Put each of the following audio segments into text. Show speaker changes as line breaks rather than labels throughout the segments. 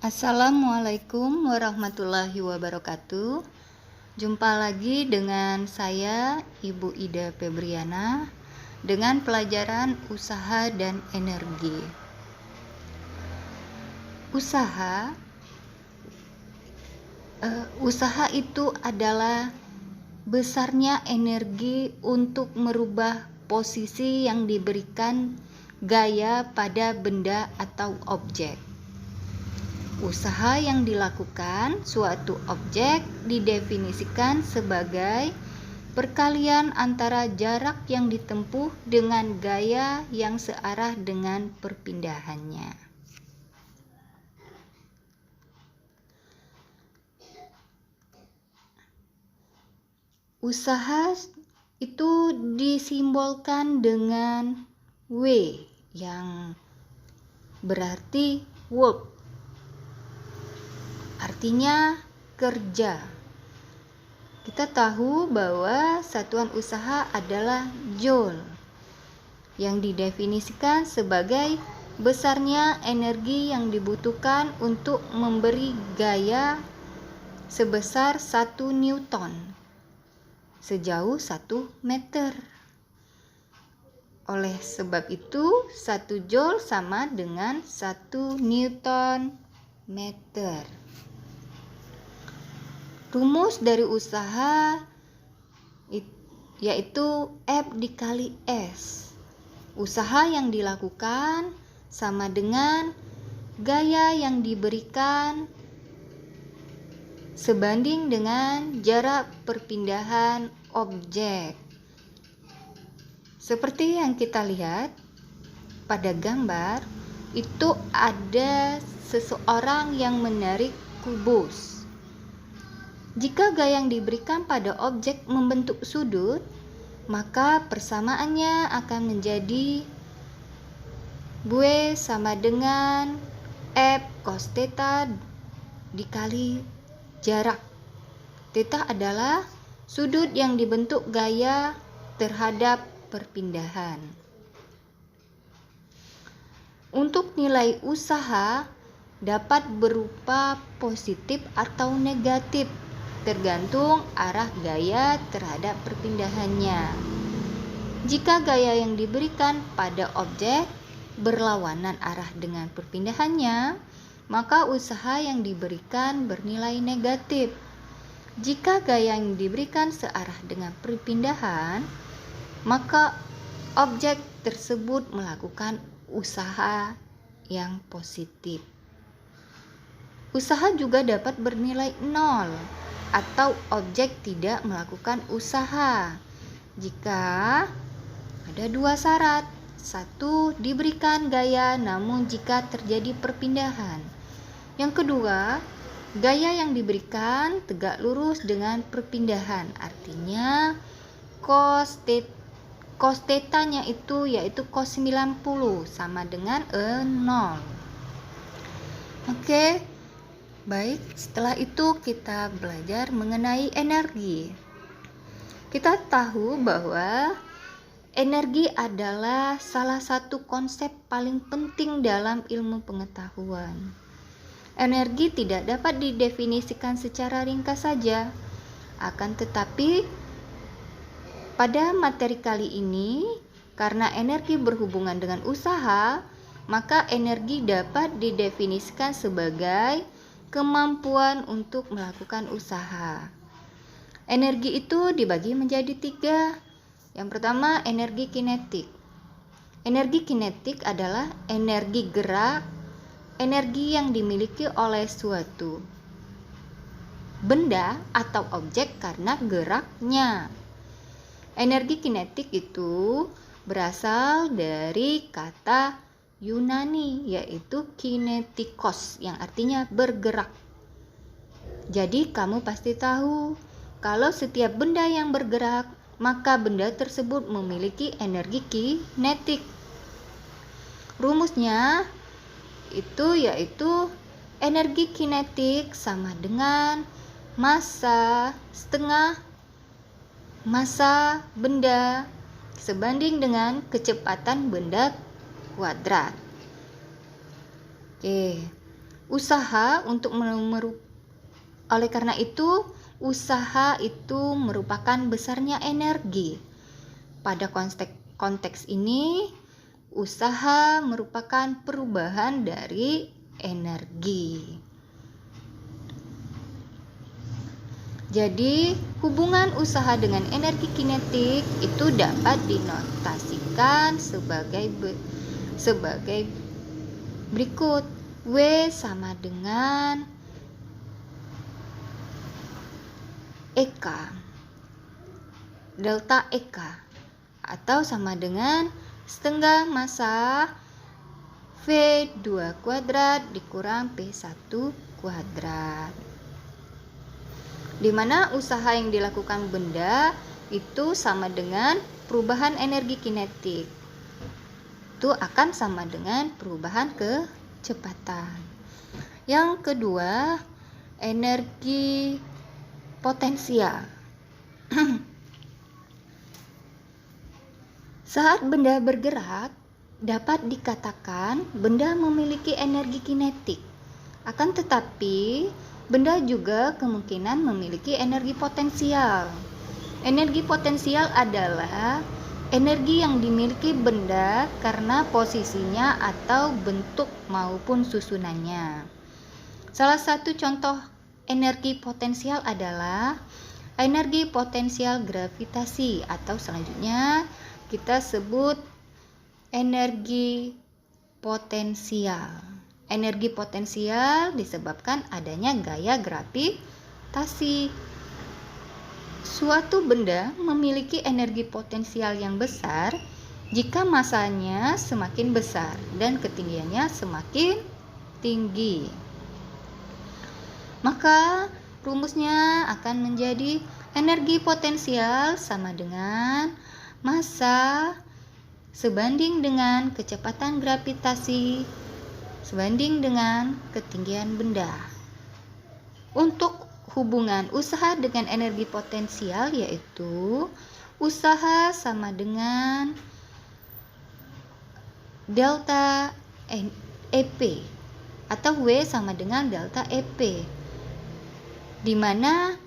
Assalamualaikum warahmatullahi wabarakatuh. Jumpa lagi dengan saya, Ibu Ida Febriana, dengan pelajaran usaha dan energi. Usaha itu adalah besarnya energi untuk merubah posisi yang diberikan gaya pada benda atau objek. Usaha yang dilakukan suatu objek didefinisikan sebagai perkalian antara jarak yang ditempuh dengan gaya yang searah dengan perpindahannya. Usaha itu disimbolkan dengan W yang berarti work. Artinya kerja. Kita tahu bahwa satuan usaha adalah joule yang didefinisikan sebagai besarnya energi yang dibutuhkan untuk memberi gaya sebesar 1 Newton sejauh 1 meter. Oleh sebab itu 1 joule sama dengan 1 Newton meter. Rumus dari usaha yaitu F dikali S. Usaha yang dilakukan sama dengan gaya yang diberikan sebanding dengan jarak perpindahan objek. Seperti yang kita lihat pada gambar, itu ada seseorang yang menarik kubus. Jika gaya yang diberikan pada objek membentuk sudut, maka persamaannya akan menjadi W sama dengan F cos theta dikali jarak. Theta adalah sudut yang dibentuk gaya terhadap perpindahan. Untuk nilai usaha dapat berupa positif atau negatif, tergantung arah gaya terhadap perpindahannya. Jika gaya yang diberikan pada objek berlawanan arah dengan perpindahannya, maka usaha yang diberikan bernilai negatif. Jika gaya yang diberikan searah dengan perpindahan, maka objek tersebut melakukan usaha yang positif. Usaha juga dapat bernilai 0 atau objek tidak melakukan usaha jika ada 2 syarat. 1, diberikan gaya namun jika terjadi perpindahan. Yang kedua, gaya yang diberikan tegak lurus dengan perpindahan. Artinya cos theta-nya itu yaitu cos 90 sama dengan 0. Oke. Baik, setelah itu kita belajar mengenai energi. Kita tahu bahwa energi adalah salah satu konsep paling penting dalam ilmu pengetahuan. Energi tidak dapat didefinisikan secara ringkas saja, akan tetapi pada materi kali ini, karena energi berhubungan dengan usaha, maka energi dapat didefinisikan sebagai kemampuan untuk melakukan usaha. Energi itu dibagi menjadi 3. Yang pertama, energi kinetik. Energi kinetik adalah energi gerak, energi yang dimiliki oleh suatu benda atau objek karena geraknya. Energi kinetik itu berasal dari kata Yunani yaitu kinetikos yang artinya bergerak. Jadi kamu pasti tahu kalau setiap benda yang bergerak maka benda tersebut memiliki energi kinetik. Rumusnya itu yaitu energi kinetik sama dengan massa setengah massa benda sebanding dengan kecepatan benda kuadrat. Oke. Oleh karena itu, usaha itu merupakan besarnya energi. Pada konteks ini, usaha merupakan perubahan dari energi. Jadi, hubungan usaha dengan energi kinetik itu dapat dinotasikan sebagai berikut. W sama dengan EK, delta EK, atau sama dengan setengah massa V2 kuadrat dikurang P1 kuadrat. Di mana usaha yang dilakukan benda itu sama dengan perubahan energi kinetik. Itu akan sama dengan perubahan kecepatan. Yang kedua, energi potensial. Saat benda bergerak, dapat dikatakan benda memiliki energi kinetik. Akan tetapi, benda juga kemungkinan memiliki energi potensial. Energi potensial adalah energi yang dimiliki benda karena posisinya atau bentuk maupun susunannya. Salah satu contoh energi potensial adalah energi potensial gravitasi, atau selanjutnya kita sebut energi potensial. Energi potensial disebabkan adanya gaya gravitasi. Suatu benda memiliki energi potensial yang besar jika masanya semakin besar dan ketinggiannya semakin tinggi. Maka rumusnya akan menjadi energi potensial sama dengan massa sebanding dengan kecepatan gravitasi sebanding dengan ketinggian benda. Untuk hubungan usaha dengan energi potensial yaitu usaha sama dengan delta EP atau W sama dengan delta EP, di mana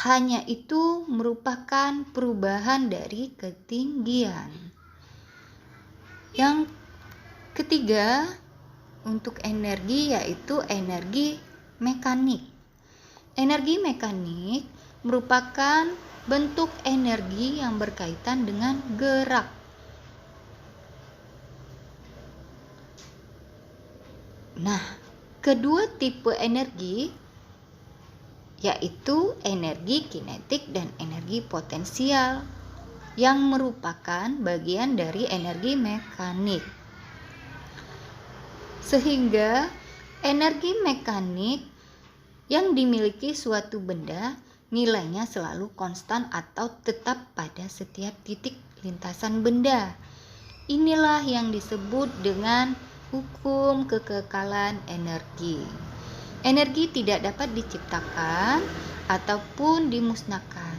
hanya itu merupakan perubahan dari ketinggian. Yang ketiga, untuk energi yaitu energi mekanik. Energi mekanik merupakan bentuk energi yang berkaitan dengan gerak. Nah, kedua tipe energi yaitu energi kinetik dan energi potensial yang merupakan bagian dari energi mekanik. Sehingga energi mekanik yang dimiliki suatu benda nilainya selalu konstan atau tetap pada setiap titik lintasan benda. Inilah yang disebut dengan hukum kekekalan energi. Energi tidak dapat diciptakan ataupun dimusnahkan.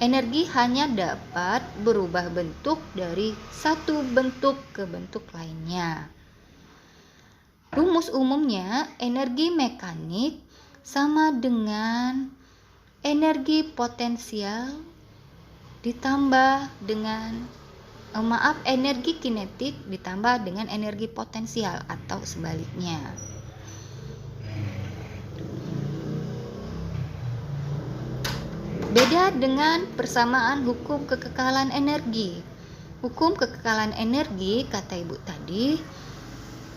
Energi hanya dapat berubah bentuk dari satu bentuk ke bentuk lainnya. Rumus umumnya, energi mekanik sama dengan energi potensial ditambah dengan energi kinetik ditambah dengan energi potensial atau sebaliknya. Beda dengan persamaan hukum kekekalan energi. Hukum kekekalan energi, kata Ibu tadi,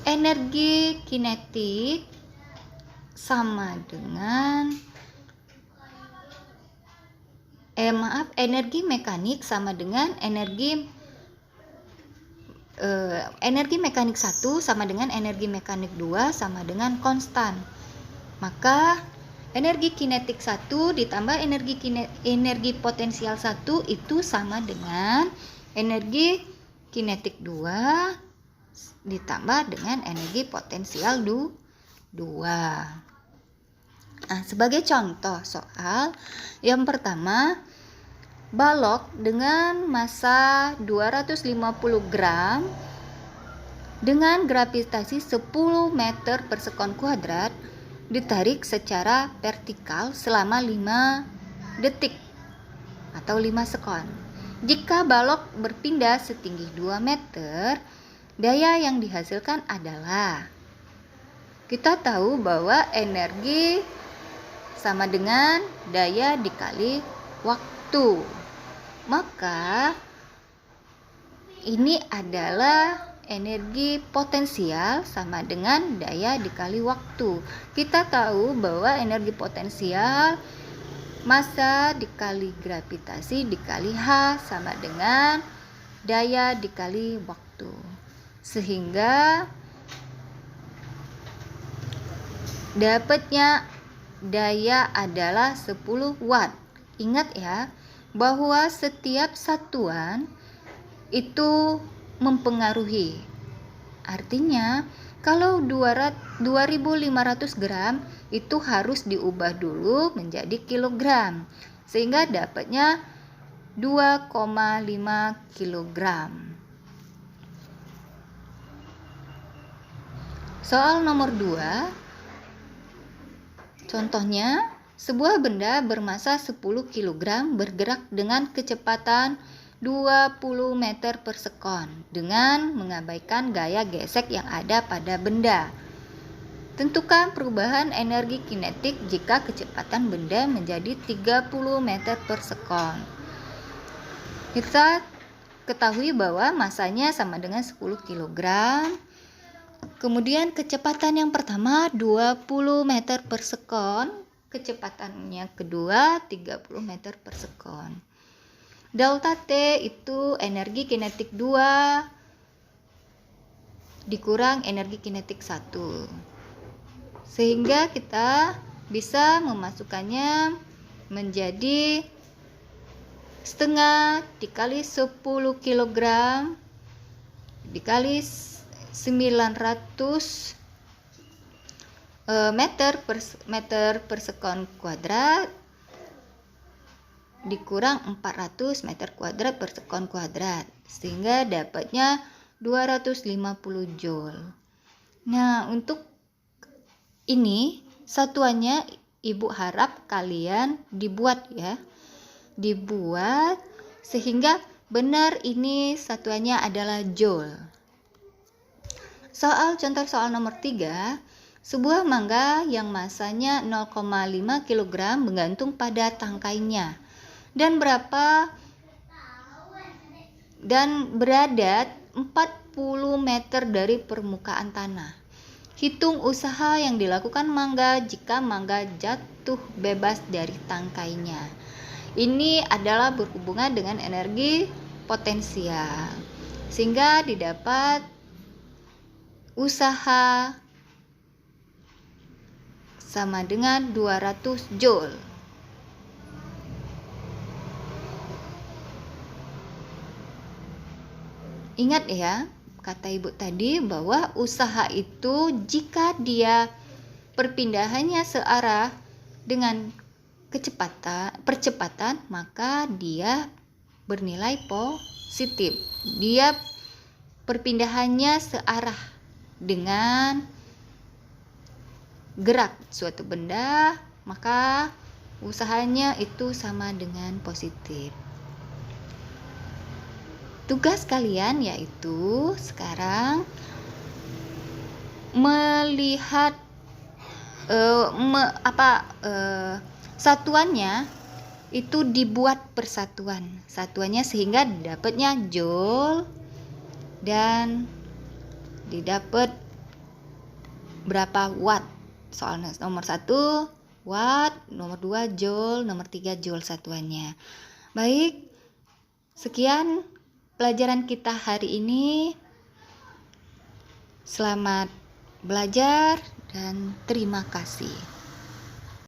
energi kinetik sama dengan energi mekanik sama dengan energi mekanik 1 sama dengan energi mekanik 2 sama dengan konstan. Maka energi kinetik 1 ditambah energi potensial 1 itu sama dengan energi kinetik 2 ditambah dengan energi potensial 2. Nah, sebagai contoh soal yang pertama, balok dengan massa 250 gram dengan gravitasi 10 meter per sekon kuadrat ditarik secara vertikal selama 5 detik atau 5 sekon. Jika balok berpindah setinggi 2 meter, daya yang dihasilkan adalah, kita tahu bahwa energi sama dengan daya dikali waktu. Maka ini adalah energi potensial sama dengan daya dikali waktu. Kita tahu bahwa energi potensial massa dikali gravitasi dikali H sama dengan daya dikali waktu. Sehingga dapatnya daya adalah 10 watt. Ingat ya, bahwa setiap satuan itu mempengaruhi. Artinya, kalau 2500 gram itu harus diubah dulu menjadi kilogram, sehingga dapatnya 2,5 kilogram. Soal nomor 2. Contohnya, sebuah benda bermasa 10 kg bergerak dengan kecepatan 20 meter per sekon dengan mengabaikan gaya gesek yang ada pada benda. Tentukan perubahan energi kinetik jika kecepatan benda menjadi 30 meter per sekon. Kita ketahui bahwa masanya sama dengan 10 kg. Kemudian kecepatan yang pertama 20 meter per sekon, kecepatannya kedua 30 meter per sekon. Delta T itu energi kinetik 2 dikurang energi kinetik 1. Sehingga kita bisa memasukkannya menjadi setengah dikali 10 kg dikali 900 meter per sekon kuadrat dikurang 400 meter kuadrat per sekon kuadrat, sehingga dapatnya 250 joule. Nah, untuk ini satuannya Ibu harap kalian dibuat ya. Dibuat sehingga benar ini satuannya adalah joule. Contoh soal nomor 3. Sebuah mangga yang masanya 0,5 kg menggantung pada tangkainya dan berada 40 meter dari permukaan tanah. Hitung usaha yang dilakukan mangga jika mangga jatuh bebas dari tangkainya. Ini adalah berhubungan dengan energi potensial, sehingga didapat usaha sama dengan 200 joule. Ingat ya, kata Ibu tadi bahwa usaha itu jika dia perpindahannya searah dengan percepatan, maka dia bernilai positif. Dia perpindahannya searah dengan gerak suatu benda, maka usahanya itu sama dengan positif. Tugas kalian yaitu sekarang melihat satuannya itu dibuat persatuan satuannya sehingga dapatnya joule dan didapat berapa watt. Soal nomor 1 watt, nomor 2 joule, nomor 3 joule satuannya. Baik, sekian pelajaran kita hari ini. Selamat belajar dan terima kasih.